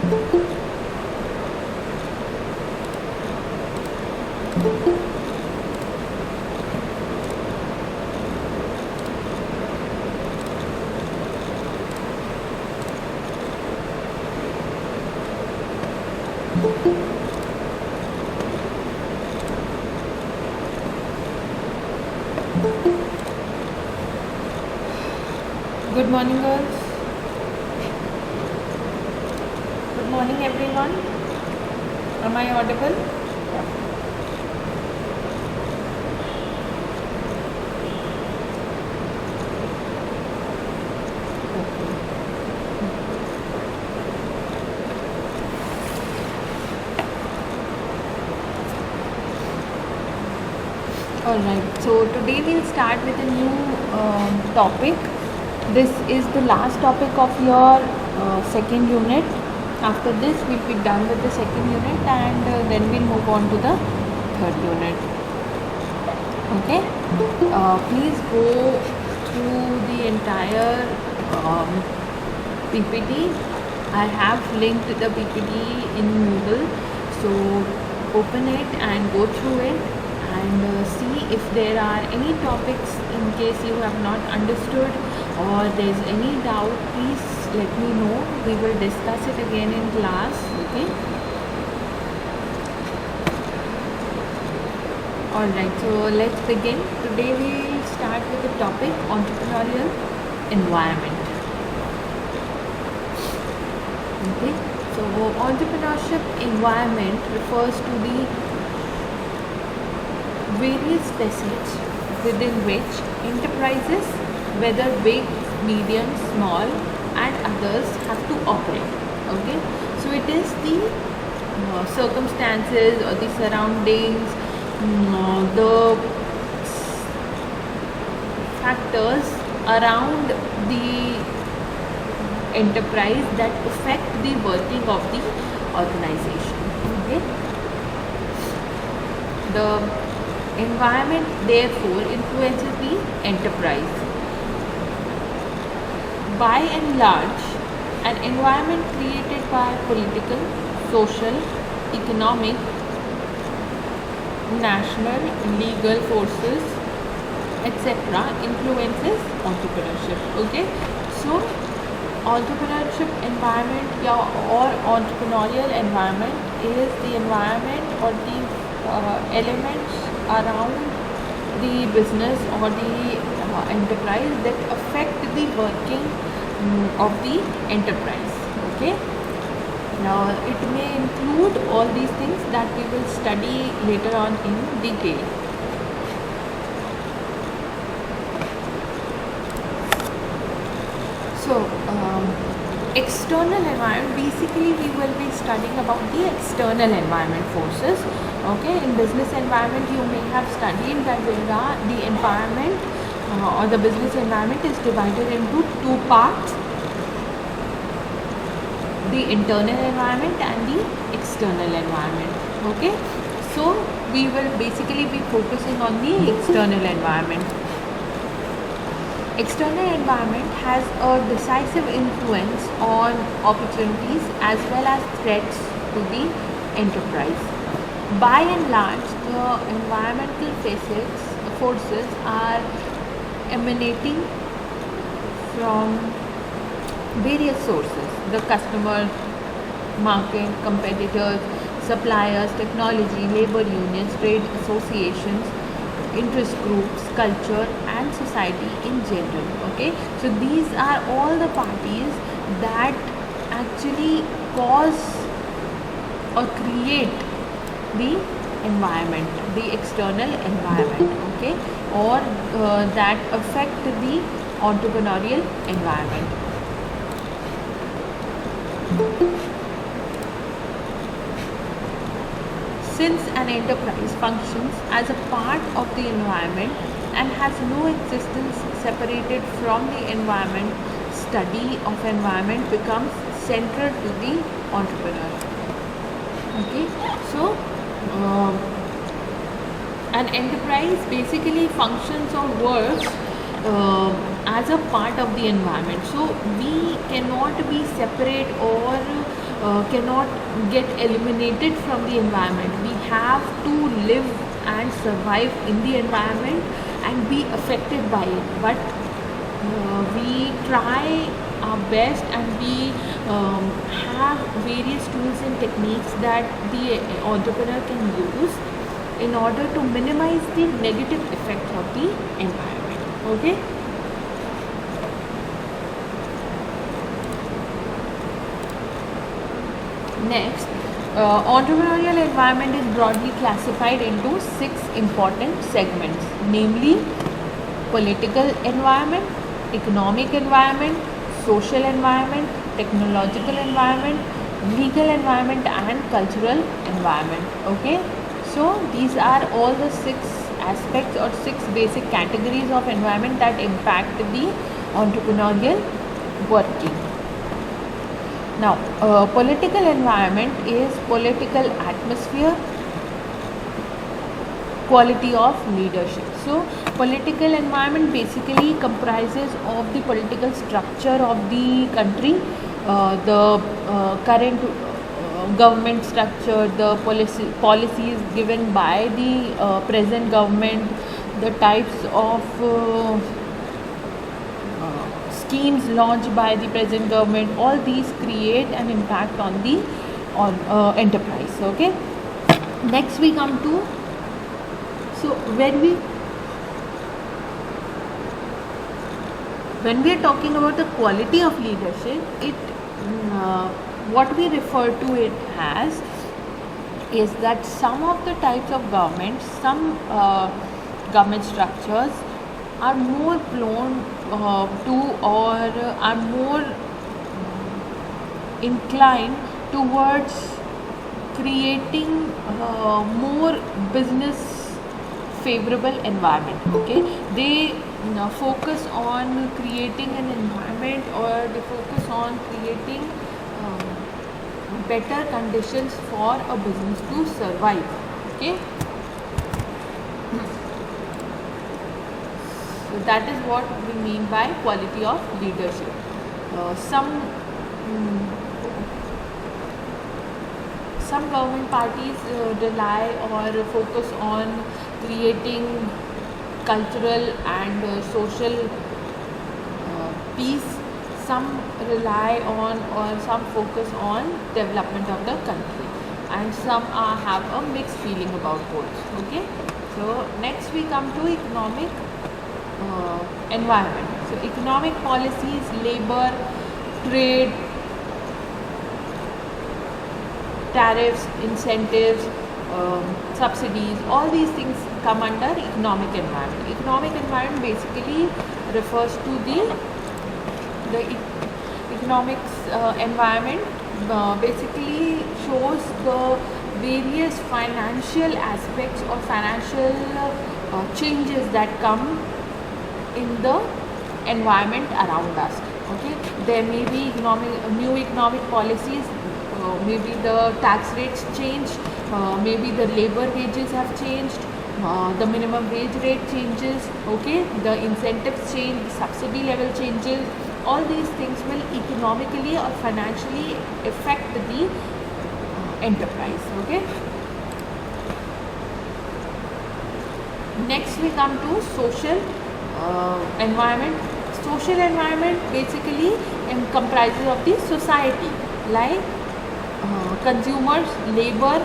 Good morning, girls. Good morning, everyone. Am I audible? Alright, so today we'll start with a new topic. This is the last topic of your second unit. After this, we'll be done with the second unit and then we'll move on to the third unit. Okay, please go through the entire PPT. I have linked the PPT in Moodle, so open it and go through it and see if there are any topics in case you have not understood or there's any doubt. Please let me know. We will discuss it again in class. Okay. Alright, so let's begin. Today we will start with the topic entrepreneurial environment. Okay, so entrepreneurship environment refers to the various facets within which enterprises, whether big, medium, small, and others, have to operate. Okay, so it is the circumstances or the surroundings, the factors around the enterprise that affect the working of the organization. Okay, the environment therefore influences the enterprise. By and large, an environment created by political, social, economic, national, legal forces, etc. influences entrepreneurship. Okay, so entrepreneurship environment or entrepreneurial environment is the environment or the elements around the business or the enterprise that affect the working of the enterprise. Okay, now it may include all these things that we will study later on in detail. So external environment, basically we will be studying about the external environment forces. Okay, in business environment you may have studied that the environment or the business environment is divided into two parts: the internal environment and the external environment. Okay, so we will basically be focusing on the external environment. External environment has a decisive influence on opportunities as well as threats to the enterprise. By and large, the environmental forces are emanating from various sources: the customer, market, competitors, suppliers, technology, labor unions, trade associations, interest groups, culture, and society in general. Okay, so these are all the parties that actually cause or create the environment, the external environment. Okay, or that affect the entrepreneurial environment. Since an enterprise functions as a part of the environment and has no existence separated from the environment, study of environment becomes central to the entrepreneur. Okay, so an enterprise basically functions or works as a part of the environment. So we cannot be separate or cannot get eliminated from the environment. We have to live and survive in the environment and be affected by it. But we try our best, and we have various tools and techniques that the entrepreneur can use in order to minimize the negative effects of the environment. Okay. Next, entrepreneurial environment is broadly classified into 6 important segments, namely political environment, economic environment, social environment, technological environment, legal environment, and cultural environment. Okay, so these are all the 6 aspects or 6 basic categories of environment that impact the entrepreneurial working. Now, political environment is political atmosphere, quality of leadership. So, political environment basically comprises of the political structure of the country, the current government structure, the policies given by the present government, the types of schemes launched by the present government. All these create an impact on the enterprise. Okay. Next we come to, so when we are talking about the quality of leadership, it what we refer to it as is that some of the types of government, some government structures are more prone to, or are more inclined towards creating more business favorable environment. Okay, they focus on creating an environment, or they focus on creating better conditions for a business to survive. Okay. So that is what we mean by quality of leadership. Some government parties rely or focus on creating cultural and social peace. Some rely on, or some focus on development of the country, and some have a mixed feeling about both. Okay. So next we come to economic environment. So economic policies, labor, trade, tariffs, incentives, subsidies, all these things come under economic environment. Economic environment basically refers to the economics environment basically shows the various financial aspects or financial changes that come in the environment around us. Okay, there may be new economic policies, maybe the tax rates change, maybe the labor wages have changed, the minimum wage rate changes. Okay, the incentives change, the subsidy level changes. All these things will economically or financially affect the enterprise. Okay. Next we come to social environment. Social environment basically comprises of the society, like consumers, labor,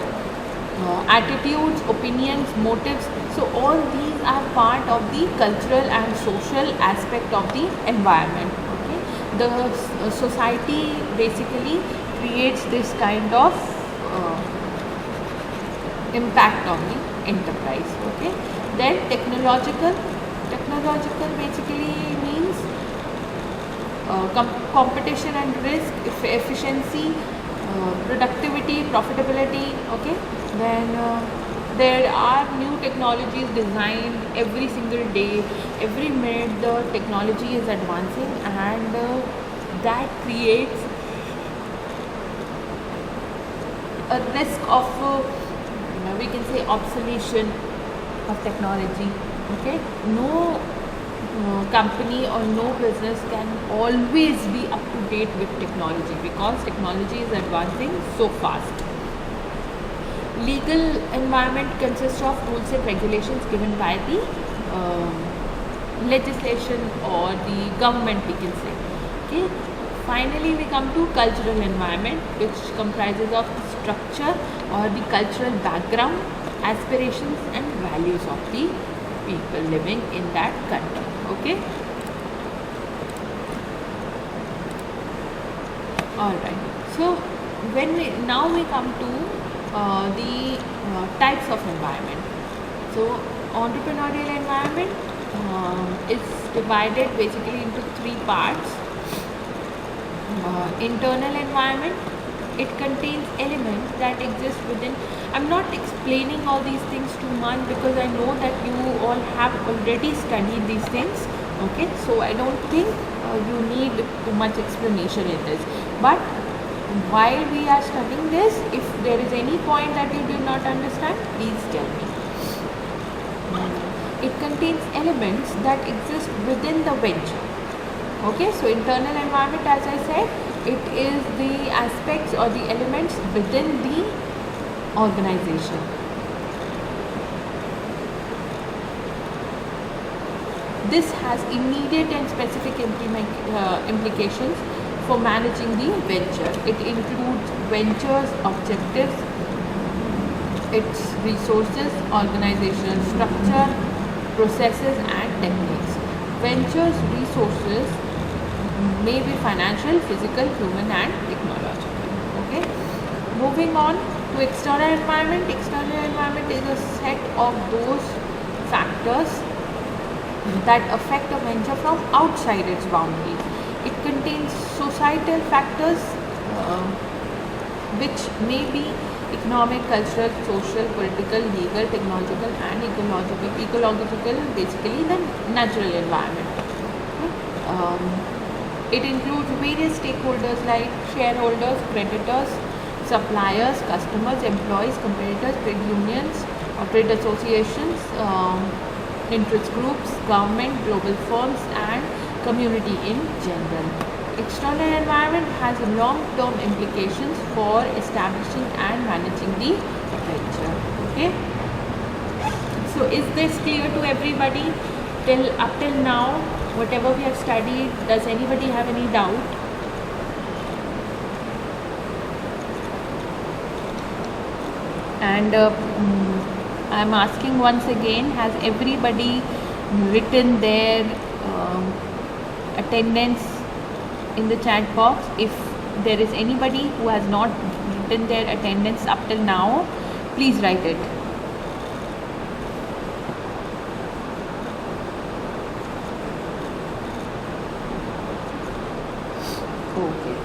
attitudes, opinions, motives. So all these are part of the cultural and social aspect of the environment. Okay, the society basically creates this kind of impact on the enterprise. Okay, then technological basically means competition and risk, efficiency, productivity, profitability. Okay, then there are new technologies designed every single day. Every minute the technology is advancing, and that creates a risk of we can say obsolescence of technology. Okay, no company or no business can always be up to date with technology, because technology is advancing so fast. Legal environment consists of rules and regulations given by the legislation or the government, we can say. Okay. Finally, we come to cultural environment, which comprises of the structure or the cultural background, aspirations and values of the people living in that country. Okay. All right. So when we come to the types of environment. So entrepreneurial environment is divided basically into three parts. Internal environment, it contains elements that exist within. I'm not explaining all these things too much because I know that you all have already studied these things. Okay, so I don't think you need too much explanation in this. But while we are studying this, if there is any point that you did not understand, please tell me. It contains elements that exist within the venture. Okay, so internal environment, as I said, it is the aspects or the elements within the organization. This has immediate and specific implications for managing the venture. It includes venture's objectives, its resources, organizational structure, processes and techniques. Venture's resources may be financial, physical, human and technological. Okay. Moving on to external environment. External environment is a set of those factors that affect a venture from outside its boundaries. It contains societal factors which may be economic, cultural, social, political, legal, technological and ecological, basically the natural environment. It includes various stakeholders like shareholders, creditors, suppliers, customers, employees, competitors, trade unions or trade associations, interest groups, government, global firms and community in general. External environment has long-term implications for establishing and managing the venture. Okay. So is this clear to everybody up till now? Whatever we have studied, does anybody have any doubt? And I'm asking once again, has everybody written their attendance in the chat box? If there is anybody who has not written their attendance up till now, please write it. Okay.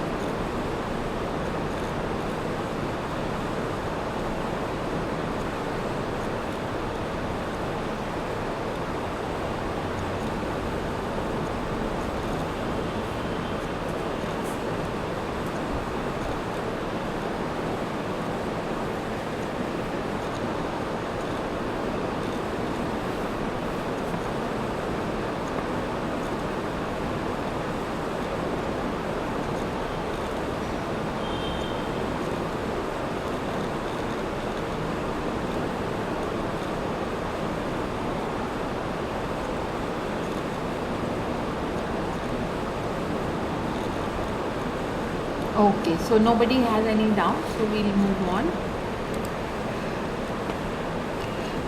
Okay, so nobody has any doubts, so we'll move on.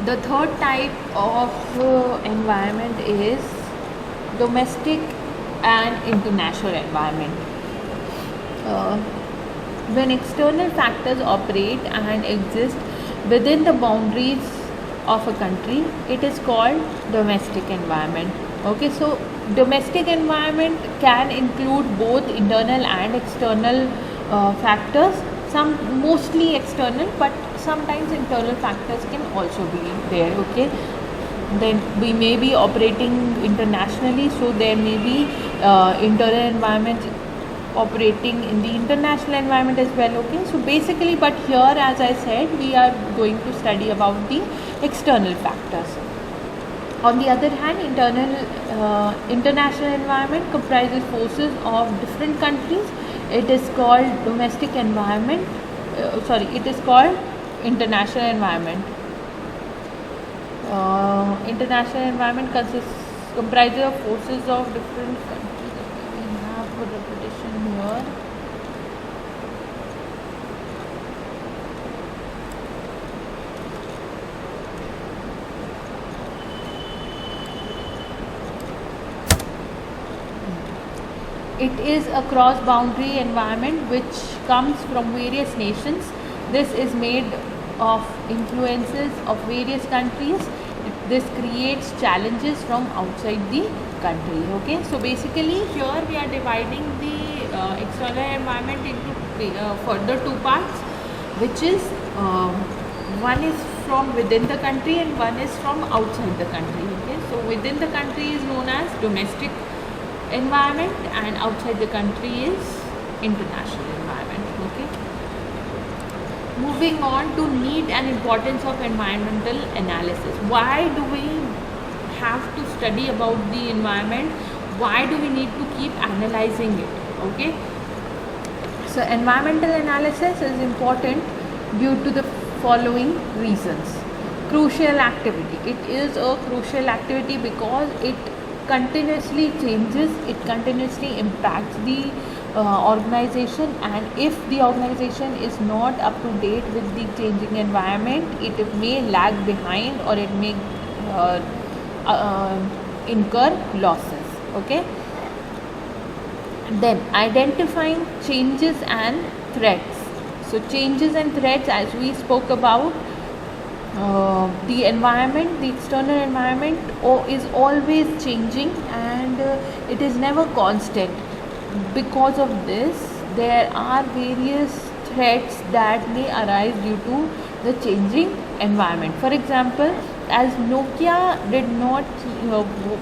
The third type of environment is domestic and international environment. When external factors operate and exist within the boundaries of a country, it is called domestic environment. Okay, so domestic environment can include both internal and external factors. Some mostly external, but sometimes internal factors can also be there. Okay, then we may be operating internationally, so there may be internal environment operating in the international environment as well. Okay, so basically, but here, as I said, we are going to study about the external factors. On the other hand, international environment comprises forces of different countries. It is called domestic environment. It is called international environment. International environment comprises of forces of different countries. We have a repetition here. It is a cross-boundary environment which comes from various nations. This is made of influences of various countries. This creates challenges from outside the country. Okay, so basically here we are dividing the external environment into further two parts, which is one is from within the country and one is from outside the country. Okay, so within the country is known as domestic environment and outside the country is international environment. Okay, moving on to need and importance of environmental analysis. Why do we have to study about the environment? Why do we need to keep analyzing it? Okay, so environmental analysis is important due to the following reasons. Crucial activity. It is a crucial activity because it continuously changes, it continuously impacts the organization, and if the organization is not up to date with the changing environment, it may lag behind or it may incur losses. Okay, then identifying changes and threats. So changes and threats, as we spoke about, the environment, the external environment is always changing and it is never constant. Because of this, there are various threats that may arise due to the changing environment. For example, as Nokia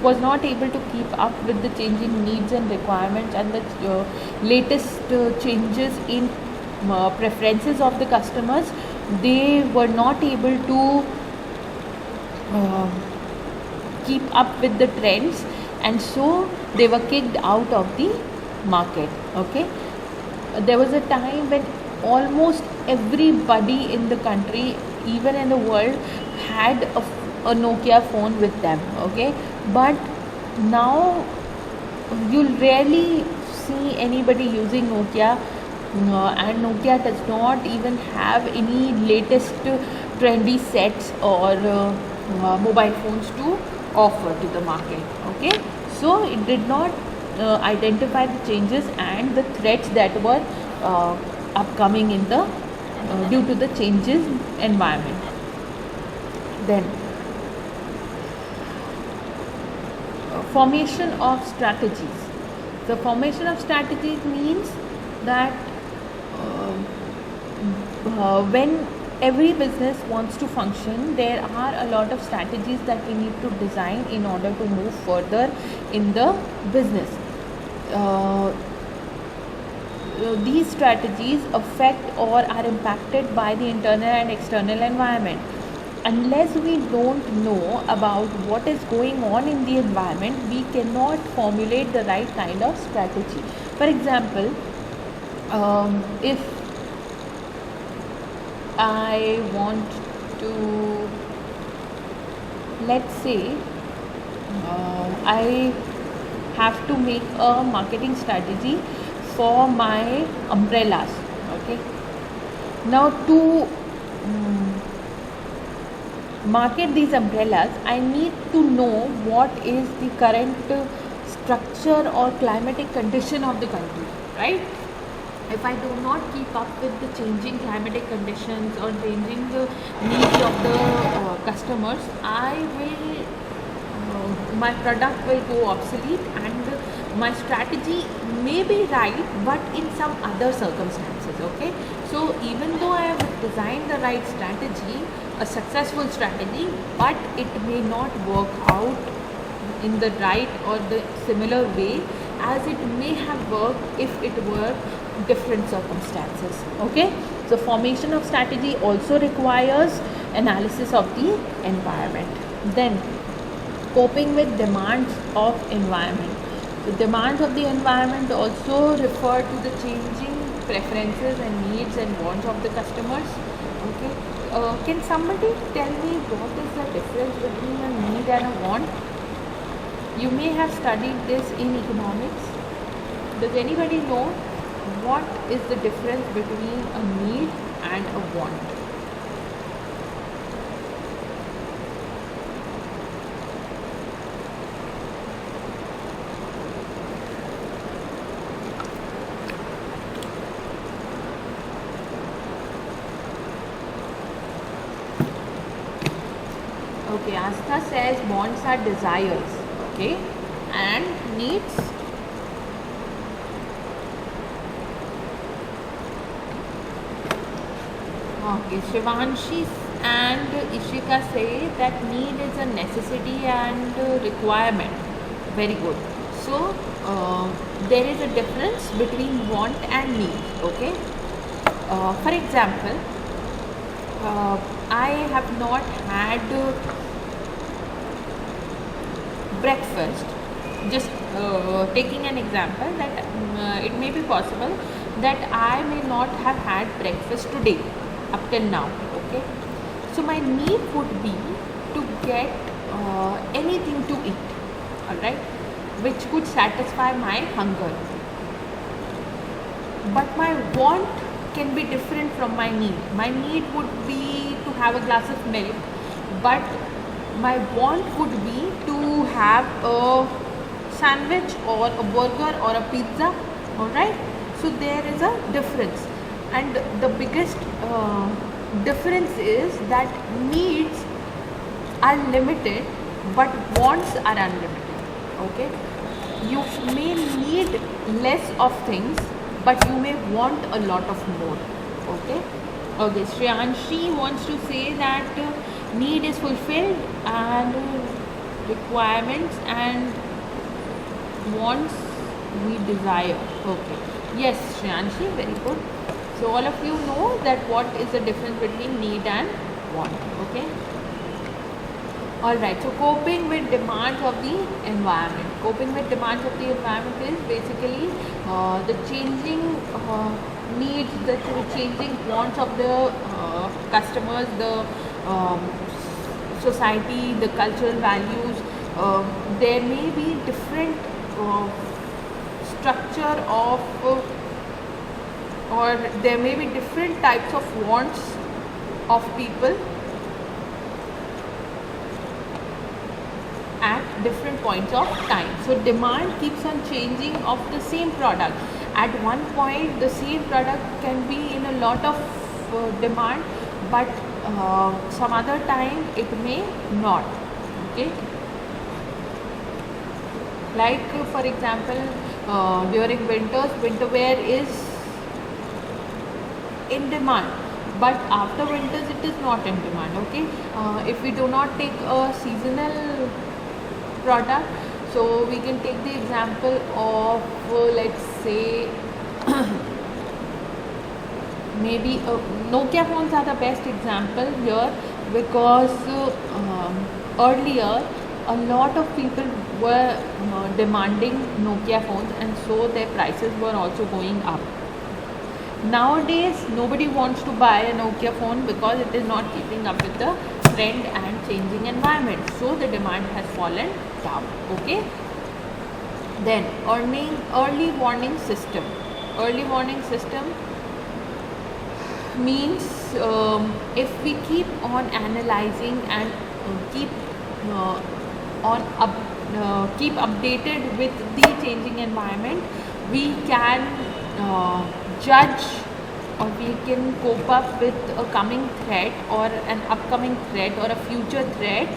was not able to keep up with the changing needs and requirements and the latest changes in preferences of the customers, they were not able to keep up with the trends, and so they were kicked out of the market. Okay, there was a time when almost everybody in the country, even in the world, had a Nokia phone with them. Okay, but now you'll rarely see anybody using Nokia. And Nokia does not even have any latest trendy sets or mobile phones to offer to the market. Okay, so it did not identify the changes and the threats that were upcoming in the due to the changes environment. Then formation of strategies. The formation of strategies means that when every business wants to function, there are a lot of strategies that we need to design in order to move further in the business. These strategies affect or are impacted by the internal and external environment. Unless we don't know about what is going on in the environment, we cannot formulate the right kind of strategy. For example, if I want to, let's say, I have to make a marketing strategy for my umbrellas. Okay, now to market these umbrellas, I need to know what is the current structure or climatic condition of the country, right? If I do not keep up with the changing climatic conditions or changing the needs of the customers, my product will go obsolete and my strategy may be right, but in some other circumstances. Okay, so even though I have designed the right strategy, a successful strategy, but it may not work out in the right or the similar way as it may have worked if it were different circumstances. Okay, so formation of strategy also requires analysis of the environment. Then coping with demands of environment. The demands of the environment also refer to the changing preferences and needs and wants of the customers. Okay, can somebody tell me what is the difference between a need and a want? You may have studied this in economics. Does anybody know what is the difference between a need and a want? Okay, Astha says wants are desires, okay, and needs. Okay, Shivanshi and Ishika say that need is a necessity and requirement. Very good. So there is a difference between want and need. Okay. For example, I have not had breakfast. Just taking an example that it may be possible that I may not have had breakfast today up till now. Okay, so my need would be to get anything to eat, all right, which could satisfy my hunger. But my want can be different from my need. My need would be to have a glass of milk, but my want would be to have a sandwich or a burger or a pizza, all right. So there is a difference, and the biggest difference is that needs are limited but wants are unlimited. Okay, you may need less of things but you may want a lot of more. Okay, okay, Shreyanshi wants to say that need is fulfilled and requirements and wants we desire. Okay, yes, Shreyanshi, very good. So all of you know that what is the difference between need and want. Okay, all right. So coping with demands of the environment. Coping with demands of the environment is basically the changing needs, the changing wants of the customers, the society, the cultural values. There may be different structure of or there may be different types of wants of people at different points of time. So demand keeps on changing of the same product. At one point the same product can be in a lot of demand, but some other time it may not. Okay, like for example, during winters, winter wear is in demand, but after winters it is not in demand. Okay, if we do not take a seasonal product, so we can take the example of let's say maybe Nokia phones are the best example here, because earlier a lot of people were demanding Nokia phones, and so their prices were also going up. Nowadays nobody wants to buy a Nokia phone because it is not keeping up with the trend and changing environment, so the demand has fallen down. Okay, then early warning system. Early warning system means if we keep on analyzing and keep keep updated with the changing environment, we can judge or we can cope up with a coming threat or an upcoming threat or a future threat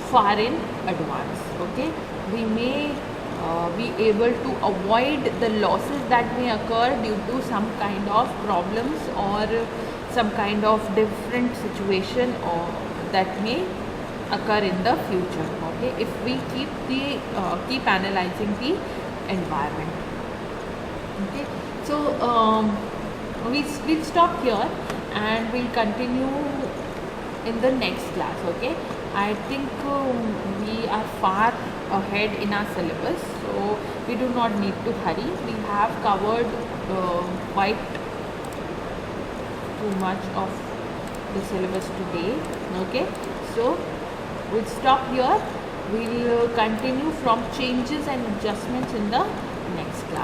far in advance. Okay, we may be able to avoid the losses that may occur due to some kind of problems or some kind of different situation or that may occur in the future. Okay, if we keep analyzing the environment. Okay, so we'll stop here and we'll continue in the next class. Okay, I think we are far ahead in our syllabus, so we do not need to hurry. We have covered quite too much of the syllabus today. Okay, so we'll stop here. We'll continue from changes and adjustments in the next class.